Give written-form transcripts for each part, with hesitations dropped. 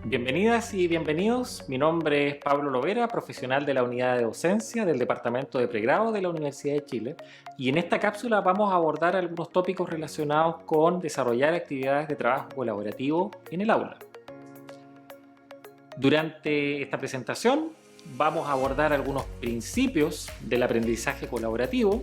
Bienvenidas y bienvenidos. Mi nombre es Pablo Lovera, profesional de la unidad de docencia del Departamento de Pregrado de la Universidad de Chile. Y en esta cápsula vamos a abordar algunos tópicos relacionados con desarrollar actividades de trabajo colaborativo en el aula. Durante esta presentación vamos a abordar algunos principios del aprendizaje colaborativo,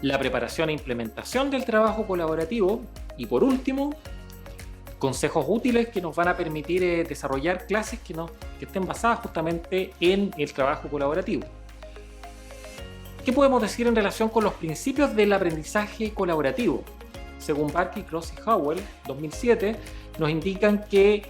la preparación e implementación del trabajo colaborativo y, por último, consejos útiles que nos van a permitir desarrollar clases que estén basadas justamente en el trabajo colaborativo. ¿Qué podemos decir en relación con los principios del aprendizaje colaborativo? Según Barkey, Cross y Howell, 2007, nos indican que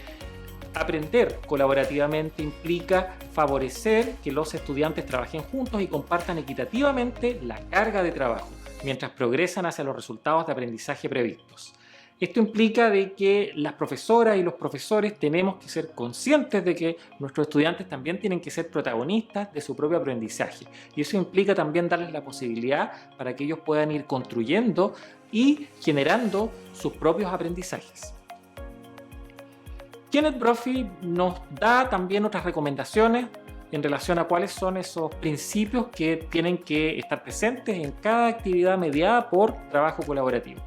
aprender colaborativamente implica favorecer que los estudiantes trabajen juntos y compartan equitativamente la carga de trabajo, mientras progresan hacia los resultados de aprendizaje previstos. Esto implica de que las profesoras y los profesores tenemos que ser conscientes de que nuestros estudiantes también tienen que ser protagonistas de su propio aprendizaje. Y eso implica también darles la posibilidad para que ellos puedan ir construyendo y generando sus propios aprendizajes. Kenneth Brophy nos da también otras recomendaciones en relación a cuáles son esos principios que tienen que estar presentes en cada actividad mediada por trabajo colaborativo.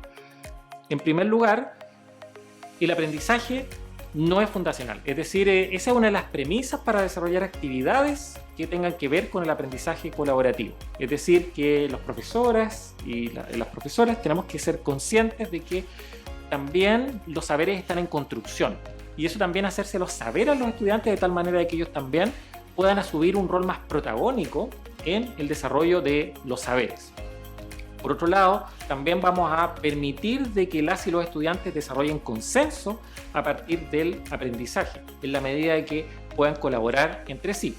En primer lugar, el aprendizaje no es fundacional, es decir, esa es una de las premisas para desarrollar actividades que tengan que ver con el aprendizaje colaborativo. Es decir, que los profesores y las profesoras tenemos que ser conscientes de que también los saberes están en construcción y eso también hacérselos saber a los estudiantes de tal manera de que ellos también puedan asumir un rol más protagónico en el desarrollo de los saberes. Por otro lado, también vamos a permitir de que las y los estudiantes desarrollen consenso a partir del aprendizaje, en la medida de que puedan colaborar entre sí.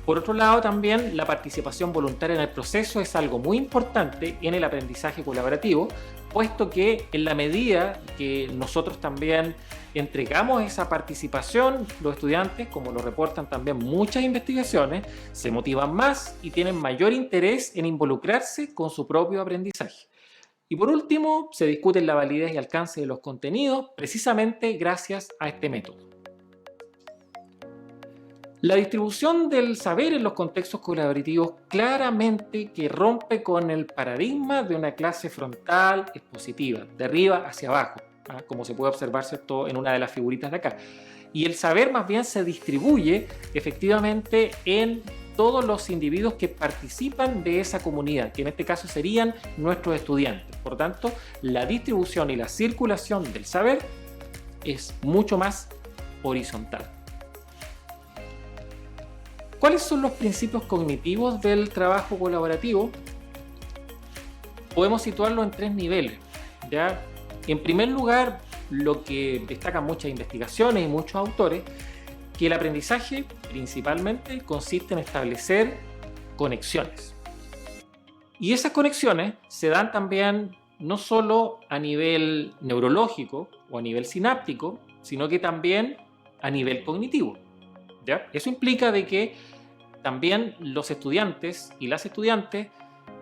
Por otro lado, también la participación voluntaria en el proceso es algo muy importante en el aprendizaje colaborativo, puesto que en la medida que nosotros también entregamos esa participación, los estudiantes, como lo reportan también muchas investigaciones, se motivan más y tienen mayor interés en involucrarse con su propio aprendizaje. Y por último, se discute la validez y alcance de los contenidos precisamente gracias a este método. La distribución del saber en los contextos colaborativos claramente que rompe con el paradigma de una clase frontal expositiva, de arriba hacia abajo, como se puede observar, ¿cierto?, en una de las figuritas de acá. Y el saber más bien se distribuye efectivamente en todos los individuos que participan de esa comunidad, que en este caso serían nuestros estudiantes. Por tanto, la distribución y la circulación del saber es mucho más horizontal. ¿Cuáles son los principios cognitivos del trabajo colaborativo? Podemos situarlo en tres niveles, ¿ya? En primer lugar, lo que destacan muchas investigaciones y muchos autores, que el aprendizaje principalmente consiste en establecer conexiones. Y esas conexiones se dan también no solo a nivel neurológico o a nivel sináptico, sino que también a nivel cognitivo. ¿Ya? Eso implica de que también los estudiantes y las estudiantes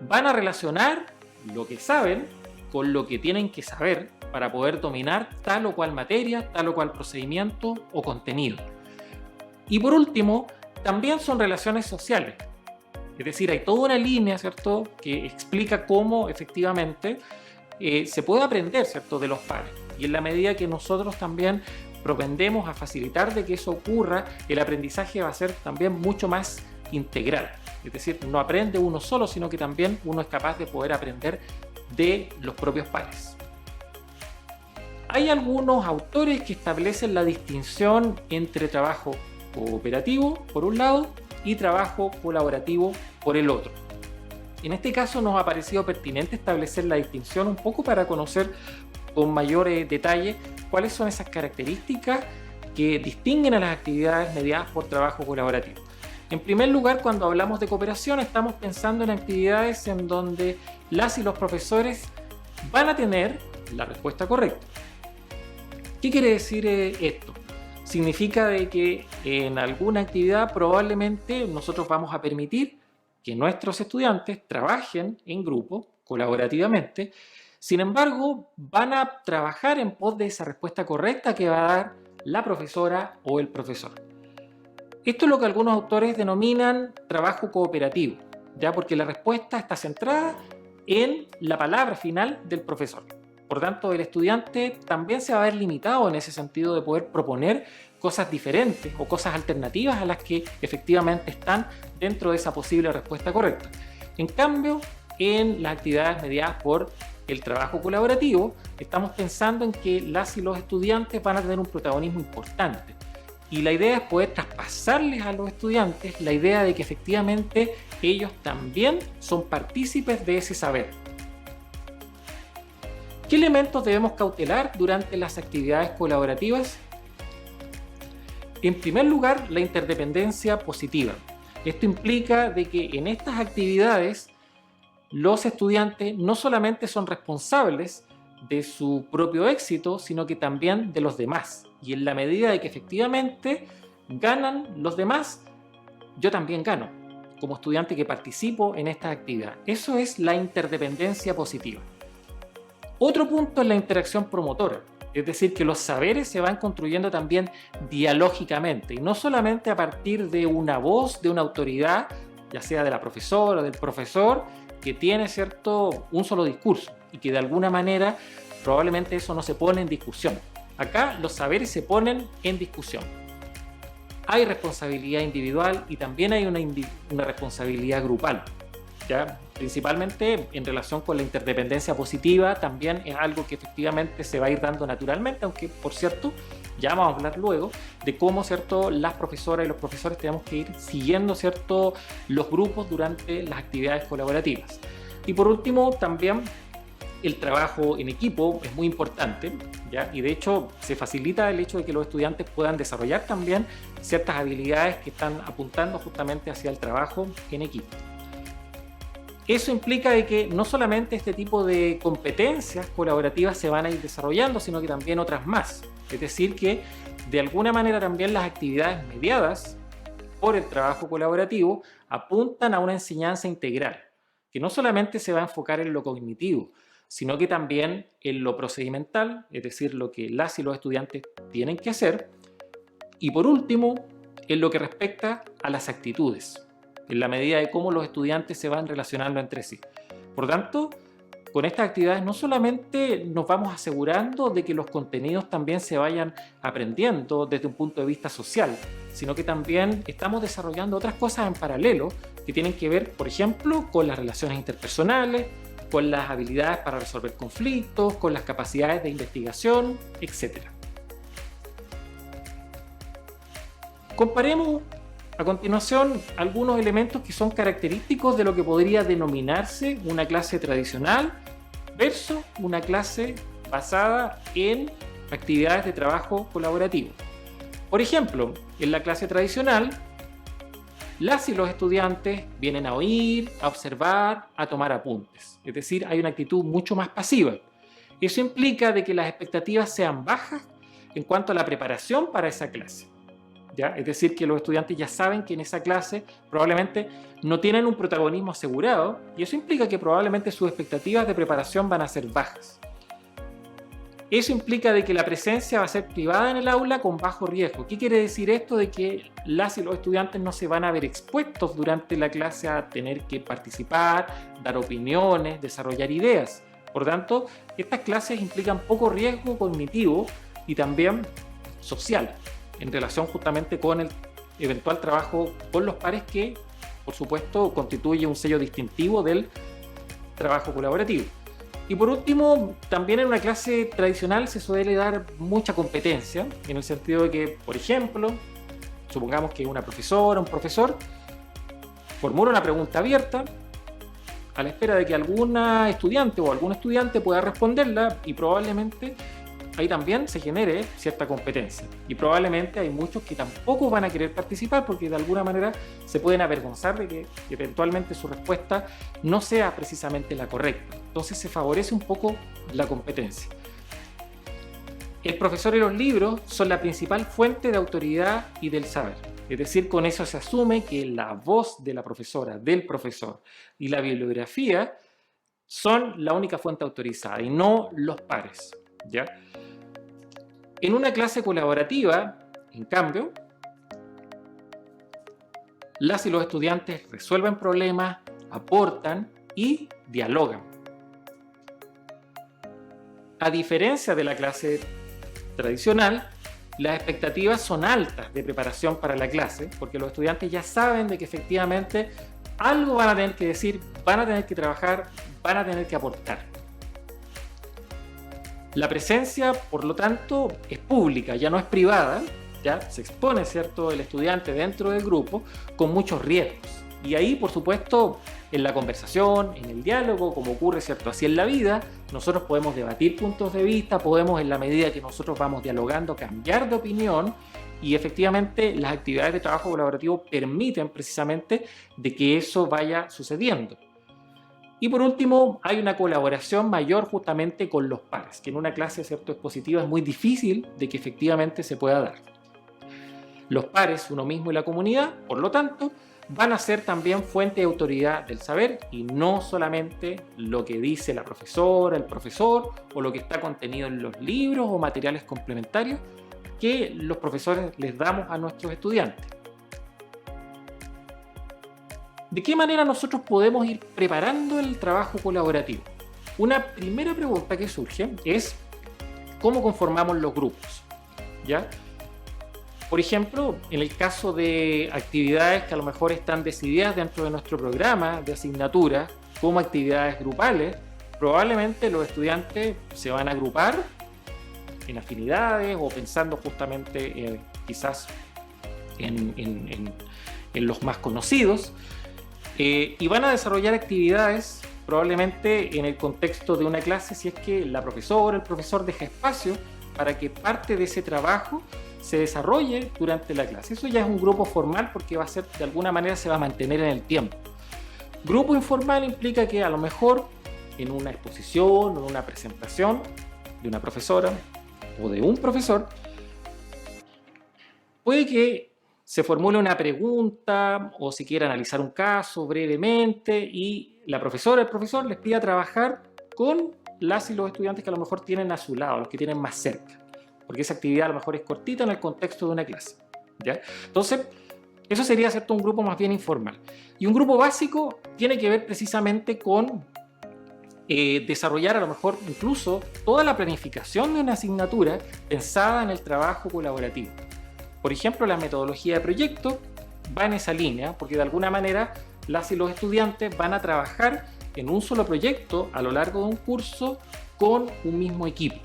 van a relacionar lo que saben con lo que tienen que saber para poder dominar tal o cual materia, tal o cual procedimiento o contenido. Y por último, también son relaciones sociales. Es decir, hay toda una línea, ¿cierto?, que explica cómo efectivamente se puede aprender, ¿cierto?, de los pares. Y en la medida que nosotros también propendemos a facilitar de que eso ocurra, el aprendizaje va a ser también mucho más integral. Es decir, no aprende uno solo, sino que también uno es capaz de poder aprender de los propios pares. Hay algunos autores que establecen la distinción entre trabajo cooperativo, por un lado, y trabajo colaborativo, por el otro. En este caso nos ha parecido pertinente establecer la distinción un poco para conocer con mayor detalle cuáles son esas características que distinguen a las actividades mediadas por trabajo colaborativo. En primer lugar, cuando hablamos de cooperación, estamos pensando en actividades en donde las y los profesores van a tener la respuesta correcta. ¿Qué quiere decir esto? Significa de que en alguna actividad probablemente nosotros vamos a permitir que nuestros estudiantes trabajen en grupo, colaborativamente. Sin embargo, van a trabajar en pos de esa respuesta correcta que va a dar la profesora o el profesor. Esto es lo que algunos autores denominan trabajo cooperativo, ya porque la respuesta está centrada en la palabra final del profesor. Por tanto, el estudiante también se va a ver limitado en ese sentido de poder proponer cosas diferentes o cosas alternativas a las que efectivamente están dentro de esa posible respuesta correcta. En cambio, en las actividades mediadas por el trabajo colaborativo, estamos pensando en que las y los estudiantes van a tener un protagonismo importante. Y la idea es poder traspasarles a los estudiantes la idea de que efectivamente ellos también son partícipes de ese saber. ¿Qué elementos debemos cautelar durante las actividades colaborativas? En primer lugar, la interdependencia positiva. Esto implica de que en estas actividades los estudiantes no solamente son responsables de su propio éxito, sino que también de los demás. Y en la medida de que efectivamente ganan los demás, yo también gano como estudiante que participo en esta actividad. Eso es la interdependencia positiva. Otro punto es la interacción promotora, es decir, que los saberes se van construyendo también dialógicamente y no solamente a partir de una voz, de una autoridad, ya sea de la profesora o del profesor, que tiene un solo discurso y que de alguna manera probablemente eso no se pone en discusión. Acá los saberes se ponen en discusión. Hay responsabilidad individual y también hay una responsabilidad grupal, ¿ya? Principalmente en relación con la interdependencia positiva, también es algo que efectivamente se va a ir dando naturalmente, aunque por cierto, ya vamos a hablar luego de cómo, ¿cierto?, las profesoras y los profesores tenemos que ir siguiendo, ¿cierto?, los grupos durante las actividades colaborativas. Y por último, también el trabajo en equipo es muy importante, ¿ya? Y de hecho se facilita el hecho de que los estudiantes puedan desarrollar también ciertas habilidades que están apuntando justamente hacia el trabajo en equipo. Eso implica de que no solamente este tipo de competencias colaborativas se van a ir desarrollando, sino que también otras más. Es decir, que de alguna manera también las actividades mediadas por el trabajo colaborativo apuntan a una enseñanza integral, que no solamente se va a enfocar en lo cognitivo, sino que también en lo procedimental, es decir, lo que las y los estudiantes tienen que hacer, y por último, en lo que respecta a las actitudes, en la medida de cómo los estudiantes se van relacionando entre sí. Por tanto, con estas actividades no solamente nos vamos asegurando de que los contenidos también se vayan aprendiendo desde un punto de vista social, sino que también estamos desarrollando otras cosas en paralelo que tienen que ver, por ejemplo, con las relaciones interpersonales, con las habilidades para resolver conflictos, con las capacidades de investigación, etc. Comparemos a continuación algunos elementos que son característicos de lo que podría denominarse una clase tradicional versus una clase basada en actividades de trabajo colaborativo. Por ejemplo, en la clase tradicional, las y los estudiantes vienen a oír, a observar, a tomar apuntes. Es decir, hay una actitud mucho más pasiva. Eso implica de que las expectativas sean bajas en cuanto a la preparación para esa clase, ¿ya? Es decir, que los estudiantes ya saben que en esa clase probablemente no tienen un protagonismo asegurado y eso implica que probablemente sus expectativas de preparación van a ser bajas. Eso implica de que la presencia va a ser privada en el aula con bajo riesgo. ¿Qué quiere decir esto? De que las y los estudiantes no se van a ver expuestos durante la clase a tener que participar, dar opiniones, desarrollar ideas. Por tanto, estas clases implican poco riesgo cognitivo y también social, en relación justamente con el eventual trabajo con los pares que, por supuesto, constituye un sello distintivo del trabajo colaborativo. Y por último, también en una clase tradicional se suele dar mucha competencia, en el sentido de que, por ejemplo, supongamos que una profesora o un profesor formula una pregunta abierta a la espera de que alguna estudiante o algún estudiante pueda responderla y probablemente ahí también se genere cierta competencia. Y probablemente hay muchos que tampoco van a querer participar porque de alguna manera se pueden avergonzar de que eventualmente su respuesta no sea precisamente la correcta. Entonces se favorece un poco la competencia. El profesor y los libros son la principal fuente de autoridad y del saber. Es decir, con eso se asume que la voz de la profesora, del profesor y la bibliografía son la única fuente autorizada y no los pares, ¿ya? En una clase colaborativa, en cambio, las y los estudiantes resuelven problemas, aportan y dialogan. A diferencia de la clase tradicional, las expectativas son altas de preparación para la clase, porque los estudiantes ya saben de que efectivamente algo van a tener que decir, van a tener que trabajar, van a tener que aportar. La presencia, por lo tanto, es pública, ya no es privada, ya se expone, ¿cierto?, el estudiante dentro del grupo con muchos riesgos. Y ahí, por supuesto, en la conversación, en el diálogo, como ocurre, ¿cierto?, así en la vida, nosotros podemos debatir puntos de vista, podemos, en la medida que nosotros vamos dialogando, cambiar de opinión, y efectivamente las actividades de trabajo colaborativo permiten precisamente de que eso vaya sucediendo. Y por último, hay una colaboración mayor justamente con los pares, que en una clase, ¿cierto?, expositiva es muy difícil de que efectivamente se pueda dar. Los pares, uno mismo y la comunidad, por lo tanto, van a ser también fuente de autoridad del saber y no solamente lo que dice la profesora, el profesor o lo que está contenido en los libros o materiales complementarios que los profesores les damos a nuestros estudiantes. ¿De qué manera nosotros podemos ir preparando el trabajo colaborativo? Una primera pregunta que surge es ¿cómo conformamos los grupos? ¿Ya? Por ejemplo, en el caso de actividades que a lo mejor están decididas dentro de nuestro programa de asignatura como actividades grupales, probablemente los estudiantes se van a agrupar en afinidades o pensando justamente quizás en los más conocidos y van a desarrollar actividades probablemente en el contexto de una clase si es que la profesora o el profesor deja espacio para que parte de ese trabajo se desarrolle durante la clase. Eso ya es un grupo formal porque va a ser, de alguna manera se va a mantener en el tiempo. Grupo informal implica que a lo mejor en una exposición o en una presentación de una profesora o de un profesor puede que se formule una pregunta o se quiera analizar un caso brevemente y la profesora o el profesor les pida trabajar con las y los estudiantes que a lo mejor tienen a su lado, los que tienen más cerca, porque esa actividad a lo mejor es cortita en el contexto de una clase, ¿ya? Entonces, eso sería, ¿cierto?, un grupo más bien informal. Y un grupo básico tiene que ver precisamente con desarrollar a lo mejor incluso toda la planificación de una asignatura pensada en el trabajo colaborativo. Por ejemplo, la metodología de proyecto va en esa línea, porque de alguna manera las y los estudiantes van a trabajar en un solo proyecto a lo largo de un curso con un mismo equipo.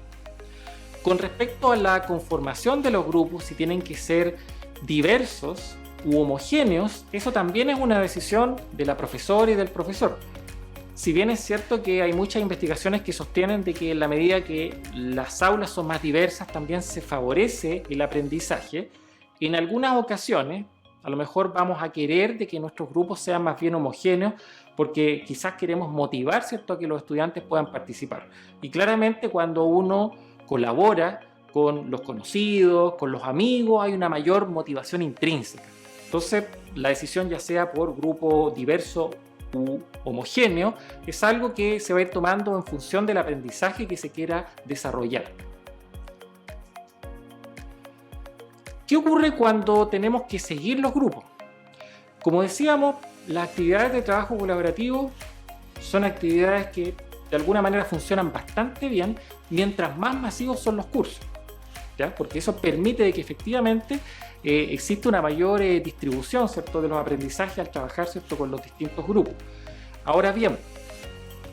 Con respecto a la conformación de los grupos, si tienen que ser diversos u homogéneos, eso también es una decisión de la profesora y del profesor. Si bien es cierto que hay muchas investigaciones que sostienen de que en la medida que las aulas son más diversas también se favorece el aprendizaje, en algunas ocasiones a lo mejor vamos a querer de que nuestros grupos sean más bien homogéneos porque quizás queremos motivar, ¿cierto?, a que los estudiantes puedan participar. Y claramente cuando uno colabora con los conocidos, con los amigos, hay una mayor motivación intrínseca. Entonces, la decisión ya sea por grupo diverso u homogéneo, es algo que se va a ir tomando en función del aprendizaje que se quiera desarrollar. ¿Qué ocurre cuando tenemos que seguir los grupos? Como decíamos, las actividades de trabajo colaborativo son actividades que de alguna manera funcionan bastante bien mientras más masivos son los cursos, ¿ya? Porque eso permite que efectivamente existe una mayor distribución, ¿cierto?, de los aprendizajes al trabajar, ¿cierto?, con los distintos grupos. Ahora bien,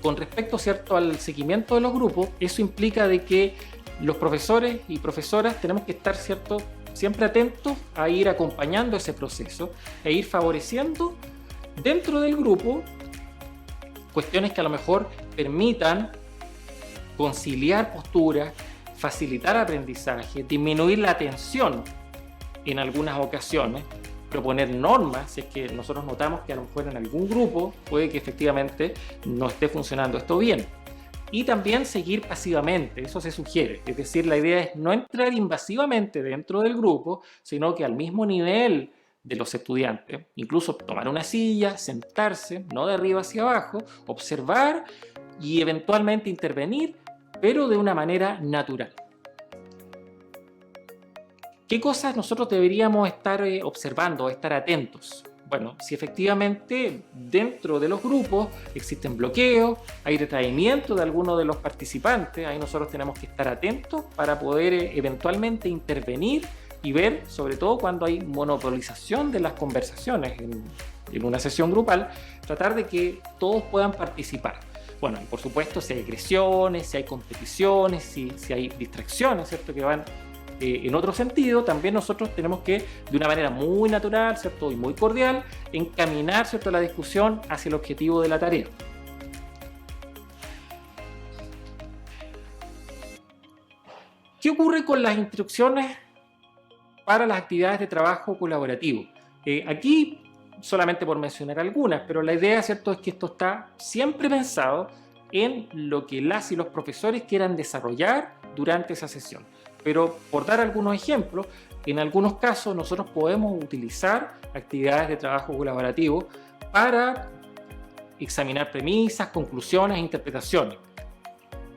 con respecto, ¿cierto?, al seguimiento de los grupos, eso implica de que los profesores y profesoras tenemos que estar, ¿cierto?, siempre atentos a ir acompañando ese proceso e ir favoreciendo dentro del grupo cuestiones que a lo mejor permitan conciliar posturas, facilitar aprendizaje, disminuir la tensión en algunas ocasiones, proponer normas si es que nosotros notamos que a lo mejor en algún grupo puede que efectivamente no esté funcionando esto bien. Y también seguir pasivamente, eso se sugiere. Es decir, la idea es no entrar invasivamente dentro del grupo, sino que al mismo nivel de los estudiantes, incluso tomar una silla, sentarse, no de arriba hacia abajo, observar y eventualmente intervenir, pero de una manera natural. ¿Qué cosas nosotros deberíamos estar observando, estar atentos? Bueno, si efectivamente dentro de los grupos existen bloqueos, hay retraimiento de alguno de los participantes, ahí nosotros tenemos que estar atentos para poder eventualmente intervenir y ver, sobre todo cuando hay monopolización de las conversaciones en una sesión grupal, tratar de que todos puedan participar. Bueno, y por supuesto, si hay agresiones, si hay competiciones, si hay distracciones, ¿cierto?, que van en otro sentido, también nosotros tenemos que, de una manera muy natural, ¿cierto?, y muy cordial, encaminar, ¿cierto?, la discusión hacia el objetivo de la tarea. ¿Qué ocurre con las instrucciones para las actividades de trabajo colaborativo? Aquí, solamente por mencionar algunas, pero la idea, ¿cierto?, es que esto está siempre pensado en lo que las y los profesores quieran desarrollar durante esa sesión. Pero por dar algunos ejemplos, en algunos casos nosotros podemos utilizar actividades de trabajo colaborativo para examinar premisas, conclusiones e interpretaciones.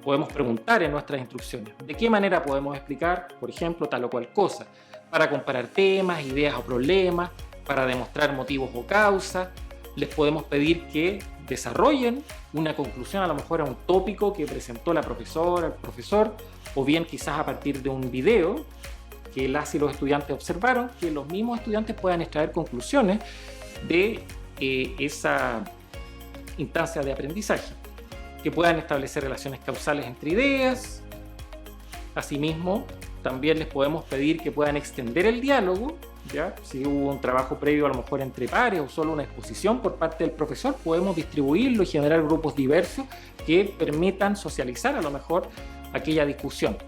Podemos preguntar en nuestras instrucciones de qué manera podemos explicar, por ejemplo, tal o cual cosa, para comparar temas, ideas o problemas, para demostrar motivos o causas. Les podemos pedir que desarrollen una conclusión a lo mejor a un tópico que presentó la profesora, el profesor, o bien quizás a partir de un video que las y los estudiantes observaron, que los mismos estudiantes puedan extraer conclusiones de esa instancia de aprendizaje, que puedan establecer relaciones causales entre ideas. Asimismo, también les podemos pedir que puedan extender el diálogo, ¿ya? Si hubo un trabajo previo a lo mejor entre pares o solo una exposición por parte del profesor, podemos distribuirlo y generar grupos diversos que permitan socializar a lo mejor aquella discusión.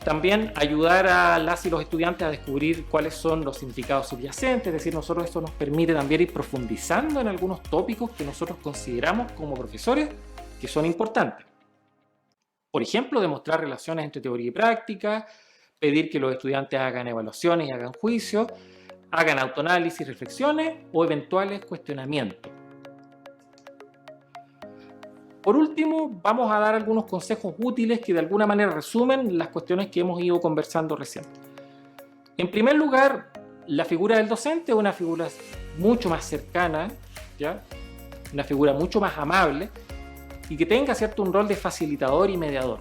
También ayudar a las y los estudiantes a descubrir cuáles son los significados subyacentes, es decir, nosotros esto nos permite también ir profundizando en algunos tópicos que nosotros consideramos como profesores que son importantes. Por ejemplo, demostrar relaciones entre teoría y práctica, pedir que los estudiantes hagan evaluaciones y hagan juicios, hagan autoanálisis, reflexiones o eventuales cuestionamientos. Por último, vamos a dar algunos consejos útiles que de alguna manera resumen las cuestiones que hemos ido conversando recién. En primer lugar, la figura del docente es una figura mucho más cercana, ¿ya? Una figura mucho más amable y que tenga, ¿cierto?, un rol de facilitador y mediador,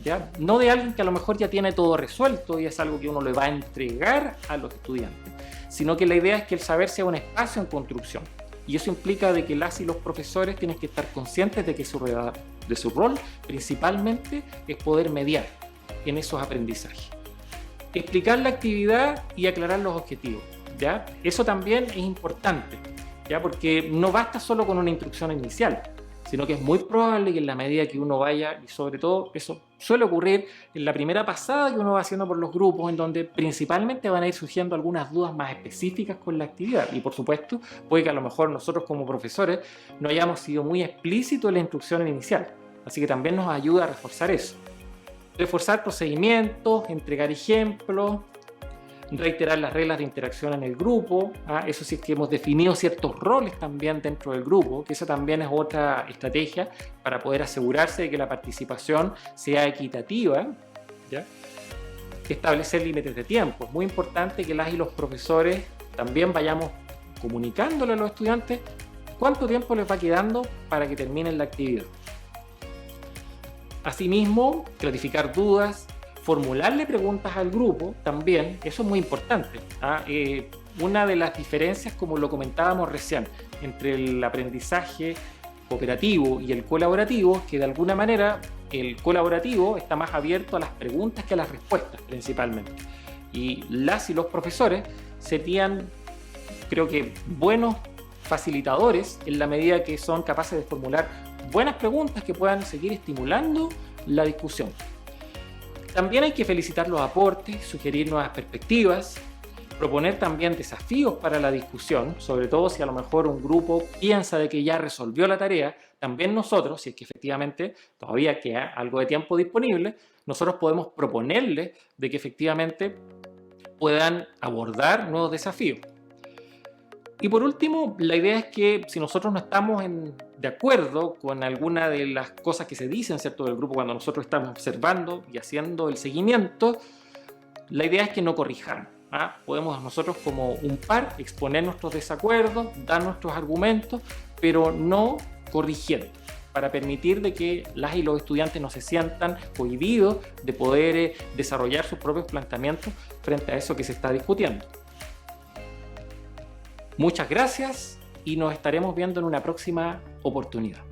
¿ya? No de alguien que a lo mejor ya tiene todo resuelto y es algo que uno le va a entregar a los estudiantes, sino que la idea es que el saber sea un espacio en construcción. Y eso implica de que las y los profesores tienen que estar conscientes de que su rol principalmente es poder mediar en esos aprendizajes. Explicar la actividad y aclarar los objetivos, ¿ya? Eso también es importante, ¿ya? Porque no basta solo con una instrucción inicial, sino que es muy probable que en la medida que uno vaya, y sobre todo eso suele ocurrir en la primera pasada que uno va haciendo por los grupos, en donde principalmente van a ir surgiendo algunas dudas más específicas con la actividad. Y por supuesto, puede que a lo mejor nosotros como profesores no hayamos sido muy explícitos en la instrucción inicial. Así que también nos ayuda a reforzar eso. Reforzar procedimientos, entregar ejemplos, reiterar las reglas de interacción en el grupo. Eso sí, es que hemos definido ciertos roles también dentro del grupo, que esa también es otra estrategia para poder asegurarse de que la participación sea equitativa, ¿ya? Establecer límites de tiempo. Es muy importante que las y los profesores también vayamos comunicándole a los estudiantes cuánto tiempo les va quedando para que terminen la actividad. Asimismo, clarificar dudas, formularle preguntas al grupo también, eso es muy importante. Una de las diferencias, como lo comentábamos recién, entre el aprendizaje cooperativo y el colaborativo, es que de alguna manera el colaborativo está más abierto a las preguntas que a las respuestas principalmente. Y las y los profesores serían, creo que, buenos facilitadores en la medida que son capaces de formular buenas preguntas que puedan seguir estimulando la discusión. También hay que felicitar los aportes, sugerir nuevas perspectivas, proponer también desafíos para la discusión, sobre todo si a lo mejor un grupo piensa de que ya resolvió la tarea. También nosotros, si es que efectivamente todavía queda algo de tiempo disponible, nosotros podemos proponerles de que efectivamente puedan abordar nuevos desafíos. Y por último, la idea es que si nosotros no estamos de acuerdo con alguna de las cosas que se dicen, ¿cierto?, del grupo cuando nosotros estamos observando y haciendo el seguimiento, la idea es que no corrijamos. Podemos nosotros como un par exponer nuestros desacuerdos, dar nuestros argumentos, pero no corrigiendo, para permitir de que las y los estudiantes no se sientan cohibidos de poder desarrollar sus propios planteamientos frente a eso que se está discutiendo. Muchas gracias y nos estaremos viendo en una próxima oportunidad.